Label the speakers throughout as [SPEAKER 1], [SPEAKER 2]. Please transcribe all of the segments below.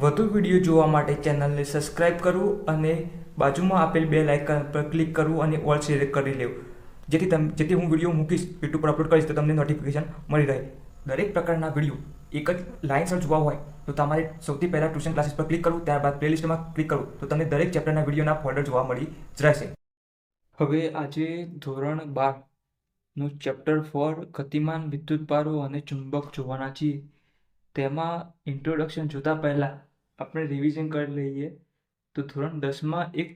[SPEAKER 1] વધુ વિડીયો જોવા માટે ચેનલને સબસ્ક્રાઇબ કરવું અને બાજુમાં આપેલ બેલ આઇકન પર ક્લિક કરવું અને ઓલ સિલેક્ટ કરી લેવું, જેથી હું વિડીયો મૂકીશ, યુટ્યુબ પર અપલોડ કરીશ તો તમને નોટિફિકેશન મળી રહે. દરેક પ્રકારના વિડીયો એક જ લાઇનસર જોવા હોય તો તમારે સૌથી પહેલાં ટ્યુશન ક્લાસીસ પર ક્લિક કરવું, ત્યારબાદ પ્લેલિસ્ટમાં ક્લિક કરવું તો તમને દરેક ચેપ્ટરના વિડીયોના ફોલ્ડર જોવા મળી જ રહેશે. હવે આજે ધોરણ 12નું ચેપ્ટર 4 ગતિમાન વિદ્યુતભારો અને ચુંબક જોવાના છીએ. તેમાં ઇન્ટ્રોડક્શન જોતા પહેલાં આપણે રિવિઝન કરી લઈએ તો ધોરણ 10માં એક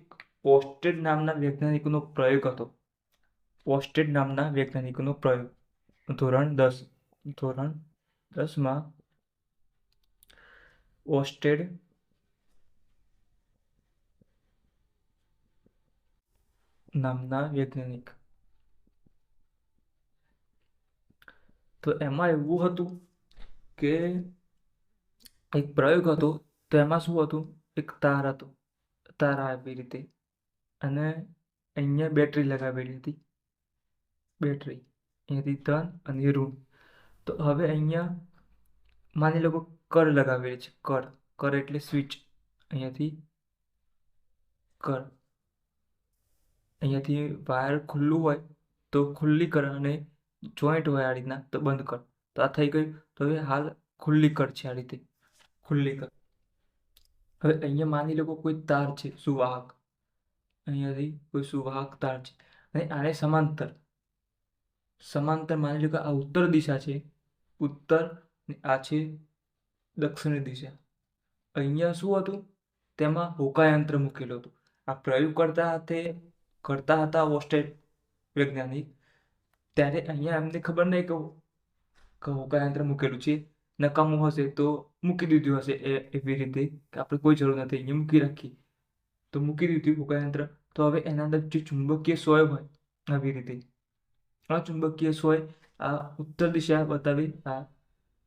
[SPEAKER 1] પોસ્ટેડ નામના વૈજ્ઞાનિકનો પ્રયોગ હતો. પોસ્ટેડ નામના વૈજ્ઞાનિકનો પ્રયોગ ધોરણ 10માં ઓસ્ટેડ નામના વૈજ્ઞાનિક. તો એમાં એવું હતું કે એક પ્રયોગ હતો. તો એમાં શું હતું, એક તાર હતો, તાર આવી રીતે, અને અહીંયા બેટરી લગાવેલી હતી. બેટરી અહીંયાથી ધન અને ઋણ. તો હવે અહીંયા માની લો કર લગાવેલી છે. કર એટલે સ્વિચ. અહીંયાથી કર, અહીંયાથી વાયર ખુલ્લું હોય તો ખુલ્લી કર, અને જોઈન્ટ હોય આ રીતના તો બંધ કર. તો આ થઈ ગયું. તો હવે હાલ ખુલ્લી કર છે, આ રીતે ખુલ્લી કર. હવે અહીંયા માની લો કોઈ તાર છે સુવાહક, અહીંયાથી કોઈ સુવાહક તાર છે અને આને સમાંતર માની લો કે આ ઉત્તર દિશા છે, ઉત્તર, આ છે દક્ષિણ દિશા. અહીંયા શું હતું, તેમાં હોકાયંત્ર મૂકેલું હતું. આ પ્રયોગ કરતા હતા ઓસ્ટેડ વૈજ્ઞાનિક. ત્યારે અહીંયા એમને ખબર નહીં કે હોકાયંત્ર મૂકેલું છે, નકામું હશે તો મૂકી દીધું હશે એવી રીતે કે આપણે કોઈ જરૂર નથી, અહીંયા મૂકી રાખી તો મૂકી દીધું હોકાયંત્ર. તો હવે એના અંદર જે ચુંબકીય સોય હોય આવી રીતે, આ ચુંબકીય સોય આ ઉત્તર દિશા બતાવી, આ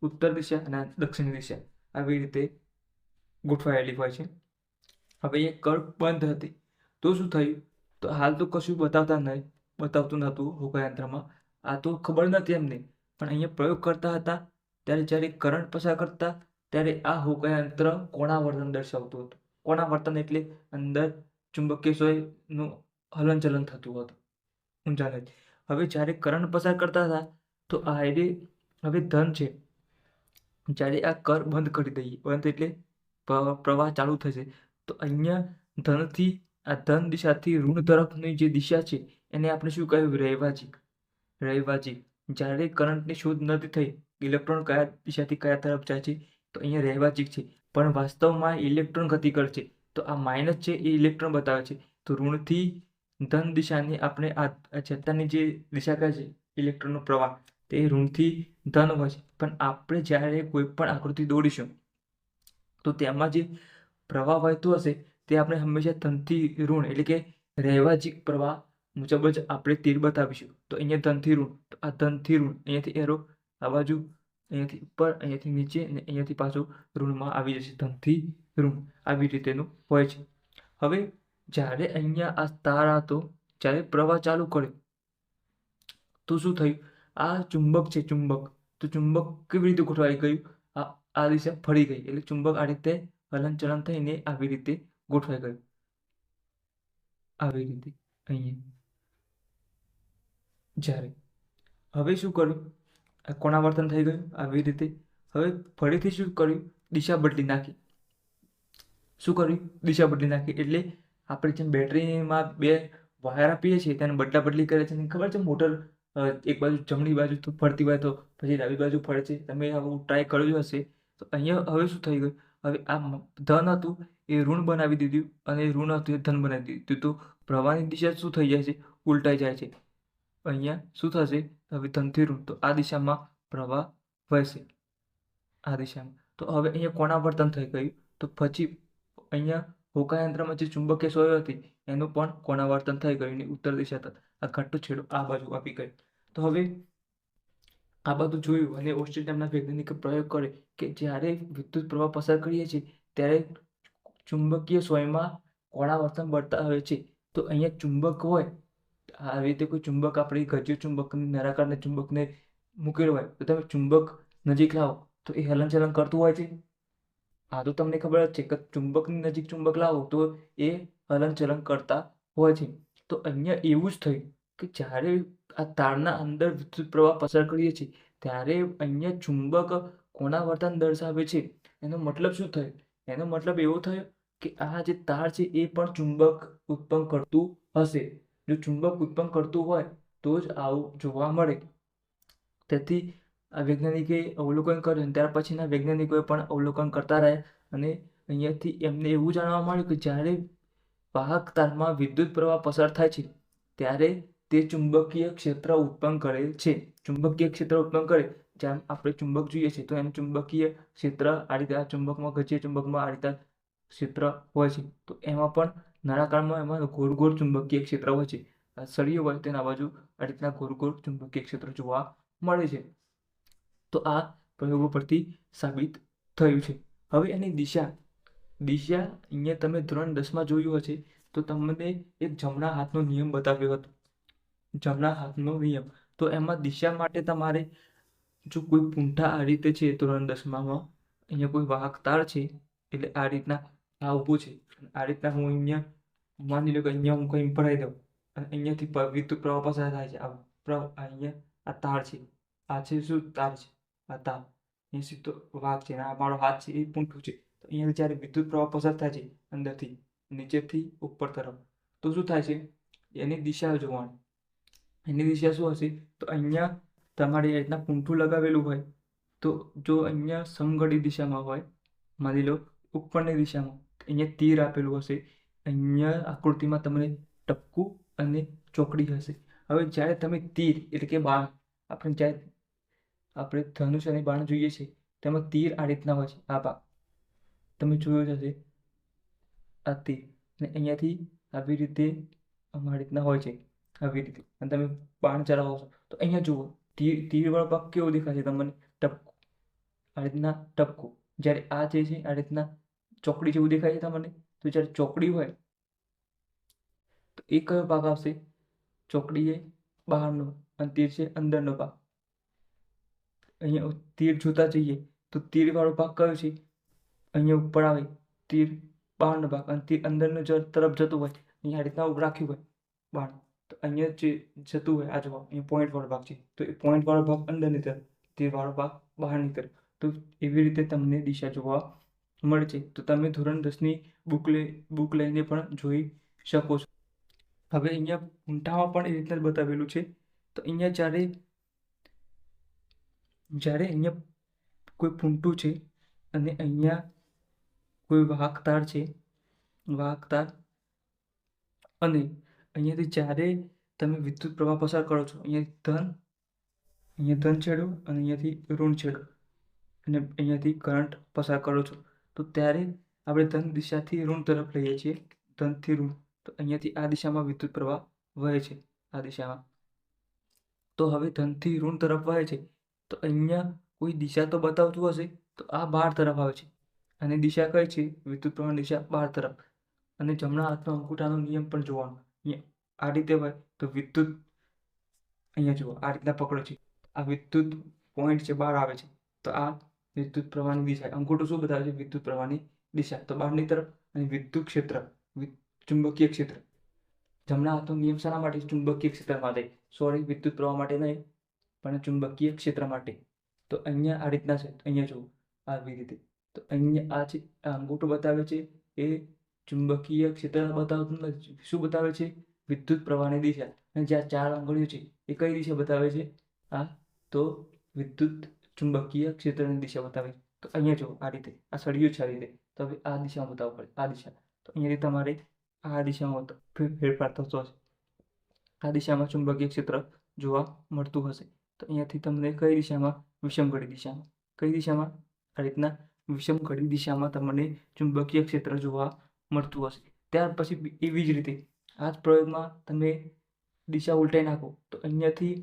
[SPEAKER 1] ઉત્તર દિશા અને દક્ષિણ દિશા આવી રીતે ગોઠવાયેલી હોય છે. હવે એ કર બંધ હતી તો શું થયું, તો હાલ તો કશું બતાવતું નહોતું હોકાયંત્રમાં. આ તો ખબર નથી એમને, પણ અહીંયા પ્રયોગ કરતા હતા ત્યારે જ્યારે કરંટ પસાર કરતા ત્યારે આ હોકાયંત્ર કોણાવર્તન દર્શાવતું હતું. કોણાવર્તન એટલે અંદર ચુંબકીય સોયનું હલનચલન થતું હતું ઊંચાઈ. હવે જ્યારે કરંટ પસાર કરતા હતા તો આ હવે ધન છે. જ્યારે આ કર બંધ કરી દઈએ, બંધ એટલે પ્રવાહ ચાલુ થશે, તો અહીંયા આ ધન દિશાથી ઋણ તરફની જે દિશા છે એને આપણે શું કહ્યું, રૈવાજિક. જ્યારે કરંટની શોધ નથી થઈ, ઇલેક્ટ્રોન કયા દિશાથી કયા તરફ જાય છે, તો અહીંયા રૈવાજિક છે. પણ વાસ્તવમાં ઇલેક્ટ્રોન ગતિ કરશે, તો આ માઇનસ છે એ ઇલેક્ટ્રોન બતાવે છે. તો ઋણથી ધન દિશાની આપણે આ ચેતાની જે દિશા કહે છે ઇલેક્ટ્રોનનો પ્રવાહ, તે ઋણથી ધન હોય છે. પણ આપણે જ્યારે કોઈ પણ આકૃતિ દોરીશું તો તેમાં જે પ્રવાહ વહેતો હશે તે આપણે હંમેશા ધનથી ઋણ એટલે કે રૈવાજિક પ્રવાહ મુજબ જ આપણે તીર બતાવીશું. તો અહીંયા ધનથી ઋણ, તો આ ધનથી ઋણ, અહીંયાથી એરો આ બાજુ, અહીંયાથી ઉપર, અહીંયાથી નીચે, અને અહીંયાથી પાછું ઋણમાં આવી જશે. ધનથી ઋણ આવી રીતેનું હોય છે. હવે જ્યારે અહીંયા આ તાર હતો, જ્યારે પ્રવાહ ચાલુ કર્યો તો શું થયું, આ ચુંબક છે, તો ચુંબક કેવી રીતે ગોઠવાઈ ગયું, આ દિશા ફરી ગઈ, એટલે ચુંબક આ રીતે હલનચલન થઈને આવી રીતે ગોઠવાઈ ગયું, આવી રીતે અહીંયા. જ્યારે હવે શું કર્યું, કોણાવર્તન થઈ ગયું આવી રીતે. હવે ફરીથી શું કર્યું, દિશા બદલી નાખી. એટલે આપણે જેમ બેટરીમાં બે વાયર આપીએ છીએ તેને બદલા બદલી કરે છે, ખબર છે મોટર એક બાજુ જમણી બાજુ તો ફરતી હોય તો પછી ડાબી બાજુ ફરે છે. તમે આવું ટ્રાય કર્યું હશે. તો અહીંયા હવે શું થઈ ગયું, હવે આ ધન હતું એ ઋણ બનાવી દીધું, અને ઋણ હતું એ ધન બનાવી દીધું. તો પ્રવાહની દિશા શું થઈ જાય છે, ઉલટાઈ જાય છે. અહીંયા શું થશે, હવે ધનથી ઋણ, તો આ દિશામાં પ્રવાહ વહેશે, આ દિશામાં. તો હવે અહીંયા કોણાવર્તન થઈ ગયું. તો પછી અહીંયા હોકાયંત્રમાં જે ચુંબકીય સોય હતી એનું પણ કોણાવર્તન થઈ ગયું, એની ઉત્તર દિશા તરફ આ ઘટ્ટ છેડો આ બાજુ આપી ગયો. તો હવે આ બધું જોયું અને ઓસ્ટ્રેલિયાના વૈજ્ઞાનિકે પ્રયોગ કર્યો કે જ્યારે વિદ્યુત પ્રવાહ પસાર કરીએ છીએ ત્યારે ચુંબકીય સોયમાં કોણાવર્તન બતાવે છે. તો અહીંયા ચુંબક હોય, આવી રીતે કોઈ ચુંબક આપણે ગજ્ય ચુંબકને, નળાકારના ચુંબકને મૂકેલું હોય તો તમે ચુંબક નજીક લાવો તો એ હલનચલન કરતું હોય છે. આ તો તમને ખબર જ છે કે ચુંબકની નજીક ચુંબક લાવો તો એ હલનચલન કરતા હોય છે. તો અહીંયા એવું જ થયું કે જ્યારે આ તારના અંદર વિદ્યુત પ્રવાહ પસાર કરીએ છીએ ત્યારે અહીંયા ચુંબક કોના વર્તન દર્શાવે છે. એનો મતલબ શું થયો? એનો મતલબ એવો થયો કે આ જે તાર છે એ પણ ચુંબક ઉત્પન્ન કરતું હશે. જો ચુંબક ઉત્પન્ન કરતું હોય તો જ આવું જોવા મળે. તેથી આ વૈજ્ઞાનિકે અવલોકન કર્યું અને ત્યાર પછીના વૈજ્ઞાનિકોએ પણ અવલોકન કરતા રહ્યા અને અહીંયાથી એમને એવું જાણવા મળ્યું કે જ્યારે વાહક તારમાં વિદ્યુત પ્રવાહ પસાર થાય છે ત્યારે તે ચુંબકીય ક્ષેત્ર ઉત્પન્ન કરે છે. ચુંબકીય ક્ષેત્ર ઉત્પન્ન કરે, જેમ આપણે ચુંબક જોઈએ છીએ તો એનું ચુંબકીય ક્ષેત્ર આ રીતે આ ચુંબકમાં ગચીય ચુંબકમાં આ રીતે ક્ષેત્ર હોય છે. તો એમાં પણ નળાકારમાં એમાં ગોળ ગોળ ચુંબકીય ક્ષેત્ર હોય છે. આ સળિયો હોય તેના બાજુ આ રીતના ગોળ ગોળ ચુંબકીય ક્ષેત્ર જોવા મળે છે. તો આ પ્રયોગો પરથી સાબિત થયું છે. હવે એની દિશા અહીંયા તમે ધોરણ 10માં જોયું હશે તો તમને એક જમણા હાથનો નિયમ બતાવ્યો હતો. જમણા હાથનો નિયમ. તો એમાં દિશા માટે તમારે જો કોઈ પૂંઠા આ રીતે છે ધોરણ 10માં અહીંયા કોઈ વાહક તાર છે એટલે આ રીતના આ ઊભું છે. આ રીતના હું અહીંયા માની લો કે અહીંયા હું કંઈ ભરાઈ દઉં અને અહીંયાથી વિદ્યુત પ્રવાહ પસાર થાય છે. અહીંયા આ તાર છે. આ છે શું તાર છે? આ તાર. અહીં સીધો વાહક છે. આ મારો હાથ છે એ પૂંઠું છે. તો અહીંયા જ્યારે વિદ્યુત પ્રવાહ પસાર થાય છે અંદરથી નીચેથી ઉપર તરફ તો શું થાય છે? એની દિશા જોવાની. એની દિશા શું હશે? તો અહીંયા તમારે એ રીતના પૂંઠું લગાવેલું હોય તો જો અહીંયા સમઘડી દિશામાં હોય, માની લો ઉપરની દિશામાં, અહીંયા તીર આપેલું હશે. અહીંયા આકૃતિમાં તમને ટપકું અને ચોકડી હશે. હવે જ્યારે તમે તીર એટલે કે બાણ, આપણે ધનુષ અને બાણ જોઈએ છીએ તેમાં તીર આ રીતના હોય છે. આ ભાગ તમે જોયો જ હશે. આ તીર અને અહીંયાથી આવી રીતે આ રીતના હોય છે. આવી રીતે અને તમે બાણ ચલાવો છો તો અહીંયા જુઓ તીરવાળો ભાગ કેવો દેખાશે તમને? ટપકું. આ રીતના ટપકું. જ્યારે આ જે છે આ રીતના ચોકડી જેવું દેખાય છે તમને. તો જ્યારે ચોકડી હોય તો એ કયો ભાગ આવશે? ચોકડી એ બહારનો અને તીર છે અંદરનો ભાગ. અહીંયા તીર જોતા જઈએ તો તીરવાળો ભાગ કયો છે? અહીંયા ઉપર આવે તીર બહારનો ભાગ અને તીર અંદરનો તરફ જતું હોય. અહીંયા આ રીતના રાખ્યું હોય બાણ તો અહીંયા જે જતું હોય આ જવાબ અહીંયા પોઈન્ટવાળો ભાગ છે તો એ પોઈન્ટવાળો ભાગ અંદરની તરફ, તીરવાળો ભાગ બહારની તરફ. તો એવી રીતે તમને દિશા જોવા મળે છે. તો તમે ધોરણ 10ની બુક લઈને પણ જોઈ શકો છો. હવે અહીંયા ઊંઠામાં પણ એ રીતના જ બતાવેલું છે. તો અહીંયા જ્યારે અહીંયા કોઈ પૂંઠું છે અને અહીંયા કોઈ વાહક તાર છે, વાહક તાર, અને અહીંયાથી જ્યારે તમે વિદ્યુત પ્રવાહ પસાર કરો છો અહીંયા ધન છેડો અને અહીંયાથી ઋણ છેડો અને અહીંયાથી કરંટ પસાર કરો છો તો ત્યારે આપણે ધન દિશાથી ઋણ તરફ લઈએ છીએ. ધનથી ઋણ તો અહીંયાથી આ દિશામાં વિદ્યુત પ્રવાહ વહે છે. આ દિશામાં તો હવે ધનથી ઋણ તરફ વહે છે તો અહીંયા કોઈ દિશા તો બતાવતું હશે તો આ બહાર તરફ આવે છે. અને દિશા કઈ છે? વિદ્યુત પ્રવાહની દિશા બહાર તરફ. અને જમણા હાથનો અંગૂઠાનો નિયમ પણ જોવાનો. અહીંયા આ રીતે હોય તો વિદ્યુત અહીંયા જુઓ આ રીતના પકડો છે. આ વિદ્યુત પોઈન્ટ છે બહાર આવે છે તો આ વિદ્યુત પ્રવાહની દિશા. અંગૂઠો શું બતાવે છે? વિદ્યુત પ્રવાહની દિશા તો બહારની તરફ. અને વિદ્યુત ક્ષેત્ર, ચુંબકીય ક્ષેત્ર. જમણા હાથનો નિયમ શાના માટે? ચુંબકીય ક્ષેત્ર માટે. સોરી, વિદ્યુત પ્રવાહ માટે નહીં પણ ચુંબકીય ક્ષેત્ર માટે. તો અહીંયા આ રીતના છે. અહીંયા જુઓ આવી રીતે. તો અહીંયા આ છે અંગૂઠો બતાવે છે એ ચુંબકીય ક્ષેત્ર બતાવતું નથી. શું બતાવે છે? વિદ્યુત પ્રવાહની દિશા. અને જ્યાં 4 આંગળીઓ છે એ કઈ દિશા બતાવે છે? આ તો વિદ્યુત ચુંબકીય ક્ષેત્રની દિશા બતાવે છે. તો અહીંયા જુઓ આ રીતે આ સળિયું છે આ રીતે. તો હવે આ દિશામાં બતાવવું પડે. આ દિશા તો અહીંયાથી તમારે આ દિશામાં ફેરફાર થતો હશે. આ દિશામાં ચુંબકીય ક્ષેત્ર જોવા મળતું હશે. તો અહીંયાથી તમને કઈ દિશામાં? વિષમઘડી દિશામાં. કઈ દિશામાં? આ રીતના વિષમઘડી દિશામાં તમને ચુંબકીય ક્ષેત્ર જોવા મળતું હશે. ત્યાર પછી એવી જ રીતે આ જ પ્રયોગમાં તમે દિશા ઉલટાઈ નાખો તો અહીંયાથી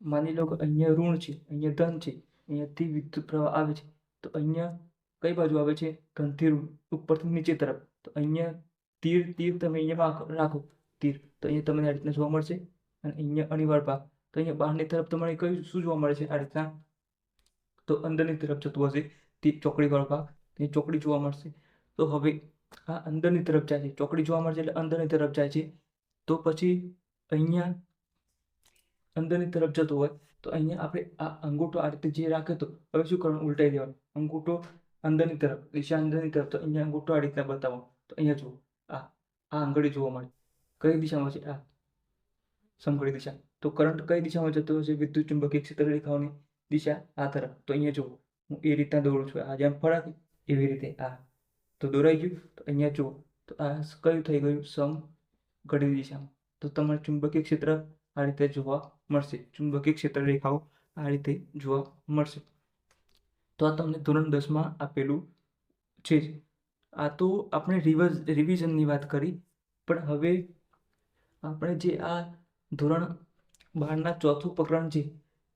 [SPEAKER 1] માની લો કે અહીંયા ઋણ છે, અહીંયા ધન છે, અહીંયાથી વિદ્યુત પ્રવાહ આવે છે તો અહીંયા કઈ બાજુ આવે છે? ધનથી ઋણ, ઉપરથી નીચે તરફ. તો અહીંયા તીર તમે અહીંયા રાખો તીર તો અહીંયા તમને આ રીતના જોવા મળશે. અને અહીંયા અણીવાળો ભાગ તો અહીંયા બહારની તરફ તમારે કયું શું જોવા મળે છે? આ રીતના તો અંદરની તરફ જતું હશે ચોકડીવાળો ભાગ. એ ચોકડી જોવા મળશે. તો હવે આ અંદરની તરફ જાય છે, ચોકડી જોવા મળશે એટલે અંદરની તરફ જાય છે. તો પછી અહીંયા અંદરની તરફ જતો હોય તો અહીંયા આપણે આ અંગૂઠો આ રીતે જે રાખે તો હવે શું કરવાનું, ઉલટાઈ દેવાનું. અંગૂઠો અંદરની તરફ, દિશા અંદરની તરફ, તો અહીંયા અંગૂઠો આ રીતના બતાવો. તો અહીંયા જુઓ, આ આ આંગળી જોવા મળે. કઈ દિશામાં છે? આ સમઘડી દિશા. તો કરંટ કઈ દિશામાં જતો હશે? વિદ્યુત ચુંબકીય ક્ષેત્ર રેખાઓની દિશા આ તરફ. તો અહીંયા જુઓ, હું એ રીતના દોરું છું, આ જેમ ફરાકે એવી રીતે આ તો દોરાઈ ગયું. તો અહીંયા જુઓ, તો આ કયું થઈ ગયું? સમઘડી દિશામાં. તો તમારે ચુંબકીય ક્ષેત્ર આ રીતે જોવા મળશે, ચુંબકીય ક્ષેત્ર રેખાઓ આ રીતે જોવા મળશે. તો આ તમને ધોરણ 10માં આપેલું છે. આ તો આપણે રિવિઝનની વાત કરી, પણ હવે આપણે જે આ ધોરણ 12ના ચોથું પ્રકરણ છે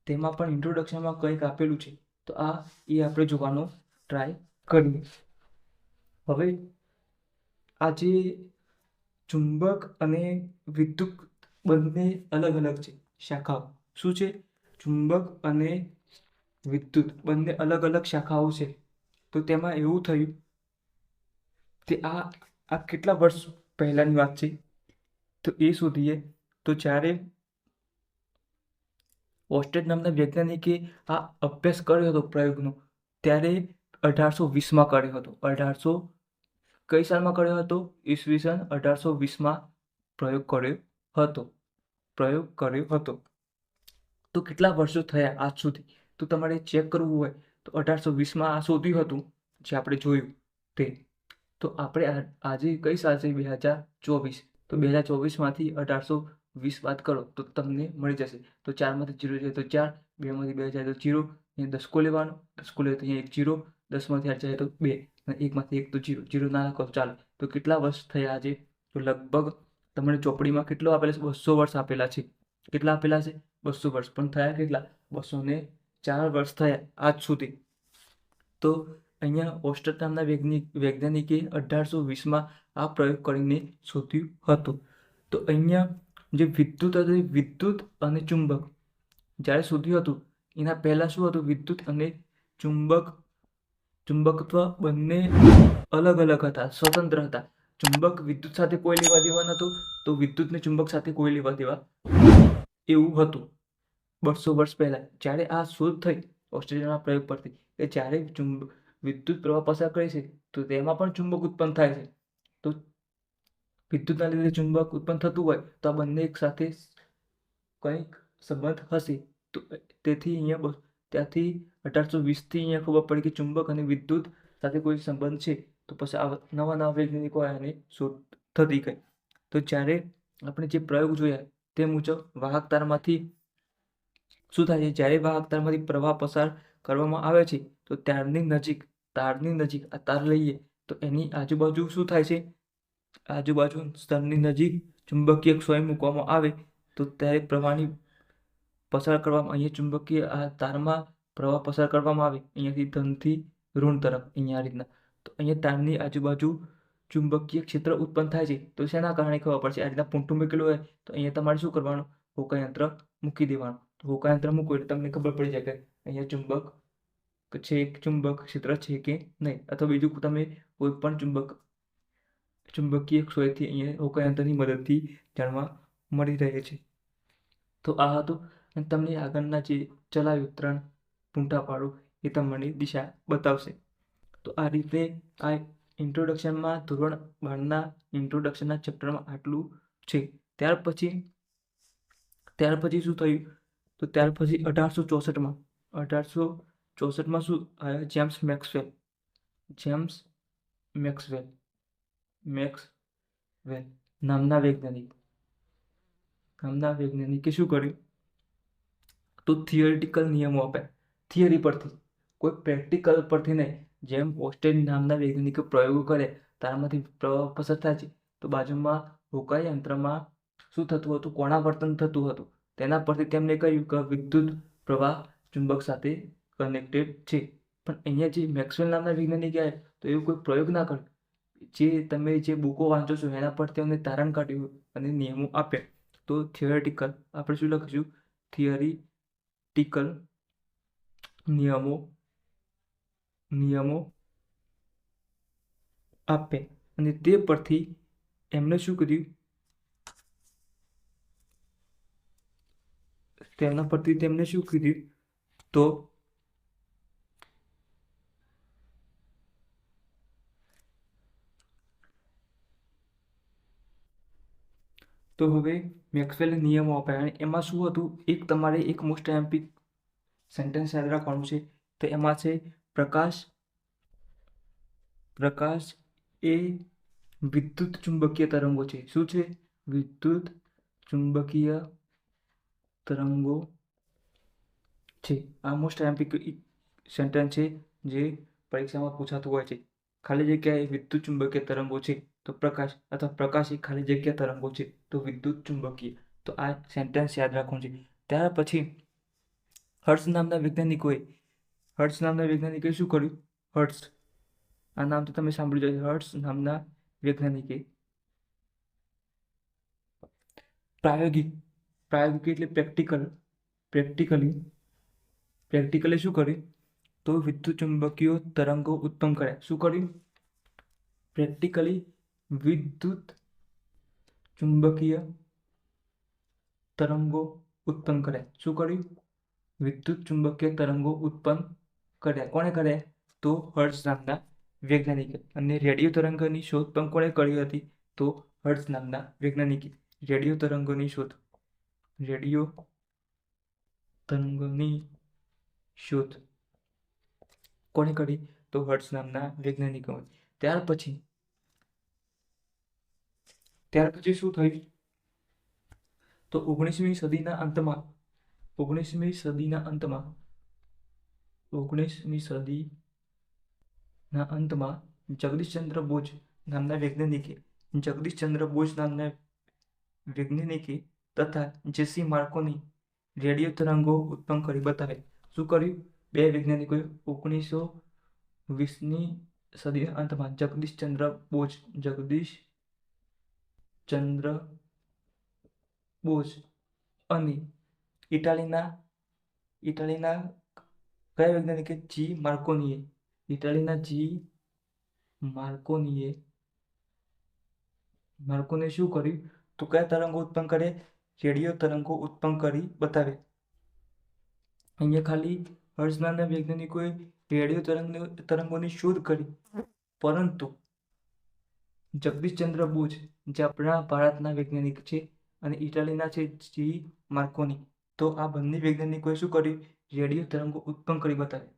[SPEAKER 1] તેમાં પણ ઇન્ટ્રોડક્શનમાં કંઈક આપેલું છે, તો આ એ આપણે જોવાનો ટ્રાય કરીએ. હવે આ જે ચુંબક અને વિદ્યુત બંને અલગ અલગ છે શાખાઓ. શું છે? ચુંબક અને વિદ્યુત બંને અલગ અલગ શાખાઓ છે. તો તેમાં એવું થયું કે આ કેટલા વર્ષ પહેલાંની વાત છે, તો એ શોધીએ. તો જ્યારે ઓસ્ટેડ નામના વૈજ્ઞાનિકે આ અભ્યાસ કર્યો હતો પ્રયોગનો, ત્યારે 1820માં કર્યો હતો. કઈ સાલમાં કર્યો હતો? ઈસવીસન 1820માં પ્રયોગ કર્યો હતો. તો કેટલા વર્ષો થયા આજ સુધી? તો તમારે ચેક કરવું હોય તો 1820માં આ શોધ્યું હતું જે આપણે જોયું તે. તો આપણે આજે કઈ સાલ છે? 2024. તો 2024માંથી 1820 બાદ કરો તો તમને મળી જશે. તો 4માંથી 0 જાય તો 4, 2માંથી 2 જાય તો 0, અહીંયા 10 લેવાનો, 10 લે તો અહીંયા 1 0, 10માંથી 8 જાય તો 2, અને 1માંથી 1 તો 0, 0 ના લખો ચાલે. તો કેટલા વર્ષ થયા આજે? તો લગભગ તમને ચોપડીમાં કેટલો આપેલા છે? 200 વર્ષ આપેલા છે. કેટલા આપેલા છે? 200 વર્ષ. પણ થયા કેટલા? 204 વર્ષ થયા આજ સુધી. તો અહીંયા ઓસ્ટર નામના વૈજ્ઞાનિકે 1820માં આ પ્રયોગ કરીને શોધ્યું હતું. તો અહીંયા જે વિદ્યુત અને ચુંબક જ્યારે શોધ્યું હતું એના પહેલાં શું હતું? વિદ્યુત અને ચુંબકત્વ બંને અલગ અલગ હતા, સ્વતંત્ર હતા. ચુંબક વિદ્યુત સાથે કોઈ લેવા દેવા નહોતું, તો વિદ્યુતને ચુંબક સાથે કોઈ લેવા દેવા એવું હતું 200 વર્ષ પહેલાં. જ્યારે આ શોધ થઈ ઓસ્ટ્રેલિયાના પ્રયોગ પરથી, કે જ્યારે વિદ્યુત પ્રવાહ પસાર કરે છે તો તેમાં પણ ચુંબક ઉત્પન્ન થાય છે. તો વિદ્યુતના લીધે ચુંબક ઉત્પન્ન થતું હોય તો આ બંને એક સાથે કંઈક સંબંધ હશે. તો તેથી અહીંયા ત્યાંથી 1820થી અહીંયા ખબર પડી કે ચુંબક અને વિદ્યુત સાથે કોઈ સંબંધ છે. તો પછી આ નવા વૈજ્ઞાનિકો આને શોધ થતી ગઈ. તો જ્યારે આપણે જે પ્રયોગ જોયા તે મુજબ વાહક તારમાંથી શું થાય છે? જ્યારે વાહક તારમાંથી પ્રવાહ પસાર કરવામાં આવે છે તો તારની નજીક આ તાર લઈએ તો એની આજુબાજુ શું થાય છે? આજુબાજુ સ્તરની નજીક ચુંબકીય સોય મૂકવામાં આવે તો ત્યારે પ્રવાહની પસાર કરવામાં, અહીંયા ચુંબકીય આ તારમાં પ્રવાહ પસાર કરવામાં આવે અહીંયાથી ધનથી ઋણ તરફ, અહીંયા આ રીતના. તો અહીંયા તારની આજુબાજુ ચુંબકીય ક્ષેત્ર ઉત્પન્ન થાય છે. તો શેના કારણે ખબર પડશે? આ રીતના પૂંઠું મૂકેલું હોય તો અહીંયા તમારે શું કરવાનું? હોકાયંત્ર મૂકી દેવાનું. તો હોકાયંત્ર મૂકો એટલે તમને ખબર પડી જાય કે અહીંયા ચુંબક ક્ષેત્ર છે કે નહીં. અથવા બીજું તમે કોઈ પણ ચુંબકીય ક્ષેત્રથી અહીંયા હોકાયંત્રની મદદથી જાણવા મળી રહે છે. તો આ હતું, અને તમને આગળના જે ચલાવ્યું 3 પૂંઠાપાડું એ તમને દિશા બતાવશે. તો આ રીતે આ ઇન્ટ્રોડક્શનમાં ધોરણ 12ના ઇન્ટ્રોડક્શનના ચેપ્ટરમાં આટલું છે. ત્યાર પછી શું થયું? તો ત્યાર પછી 1864માં શું આવ્યા? જેમ્સ મેક્સવેલ નામના વૈજ્ઞાનિકે શું કર્યું? તો થિયરિટિકલ નિયમો આપ્યા. થિયરી પરથી, કોઈ પ્રેક્ટિકલ પરથી નહીં. જેમ ઓસ્ટેડ નામના વૈજ્ઞાનિકે પ્રયોગો કર્યા, તારમાંથી પ્રવાહ પસાર થાય છે તો બાજુમાં હોકાય યંત્રમાં શું થતું હતું? કોણાવર્તન થતું હતું. તેના પરથી તેમને કહ્યું કે વિદ્યુત પ્રવાહ ચુંબક સાથે કનેક્ટેડ છે. પણ અહીંયા જે મેક્સવેલ નામના વૈજ્ઞાનિકે આવ્યા તો એવું કોઈ પ્રયોગ ના કર્યો. તમે જે બુકો વાંચો છો એના પર તેમને તારણ કાઢ્યું અને નિયમો આપ્યા. તો થિયરેટિકલ આપણે શું લખીશું? થિયરિટિકલ નિયમો આપ્યા અને તે પરથી એમણે શું કર્યું, તેના પરથી તેમને શું કર્યું તો હવે મેક્સવેલના નિયમો આપ્યા અને એમાં શું હતું, એક તમારે એક મોસ્ટ એમ્પી સેન્ટેન્સ યાદ રાખવાનું છે. તો એમાં છે પ્રકાશ એ વિદ્યુત ચુંબકીય તરંગો છે. શું છે? વિદ્યુત ચુંબકીય તરંગો છે. આ મોસ્ટ એમ્પી સેન્ટેન્સ છે જે પરીક્ષામાં પૂછાતું હોય છે. ખાલી જગ્યાએ વિદ્યુત ચુંબકીય તરંગો છે તો પ્રકાશ, અથવા પ્રકાશ એ ખાલી જગ્યા તરંગો છે તો વિદ્યુત ચુંબકીય. તો આ સેન્ટેન્સ યાદ રાખવાનું છે. ત્યાર પછી હર્ટ્ઝ નામના વૈજ્ઞાનિકે શું કર્યું? હર્ટ્ઝ, આ નામ તો તમે સાંભળ્યું છે. હર્ટ્ઝ નામના વૈજ્ઞાનિકે પ્રાયોગિક એટલે પ્રેક્ટિકલી શું કર્યું તો વિદ્યુત ચુંબકીય તરંગો ઉત્પન્ન કર્યા. શું કર્યું? પ્રેક્ટિકલી વિદ્યુત ચુંબકીય તરંગો ઉત્પન્ન કર્યા. શું કર્યું? વિદ્યુત ચુંબકીય તરંગો ઉત્પન્ન કર્યા. કોણે કર્યા? તો હર્ટ્ઝ નામના વૈજ્ઞાનિકે. અને રેડિયો તરંગની શોધ પણ કોણે કરી હતી? તો હર્ટ્ઝ નામના વૈજ્ઞાનિકે રેડિયો તરંગોની શોધ કોણે કરી? તો હર્ટ્ઝ નામના વૈજ્ઞાનિકો. ત્યાર પછી શું થયું? તો 19મી સદીના અંતમાં જગદીશચંદ્ર બોઝ નામના વૈજ્ઞાનિકે તથા જેસી માર્કોની રેડિયો તરંગો ઉત્પન્ન કરી બતાવે. શું કર્યું? બે વૈજ્ઞાનિકોએ 1920ની સદીના અંતમાં જગદીશચંદ્ર બોઝ અને ઇટાલીના કયા વૈજ્ઞાનિકે? ઇટાલીના માર્કોનીએ શું કર્યું તો કયા તરંગો ઉત્પન્ન કરે? રેડિયો તરંગો ઉત્પન્ન કરી બતાવે. અહીંયા ખાલી હર્ટ્ઝ નામના વૈજ્ઞાનિકોએ રેડિયો તરંગોની શોધ કરી, પરંતુ જગદીશચંદ્ર બોઝ જે આપણા ભારતના વૈજ્ઞાનિક છે અને ઇટાલીના છે માર્કોની, તો આ બંને વૈજ્ઞાનિકોએ શું કર્યું? રેડિયો તરંગો ઉત્પન્ન કરી બતાવે.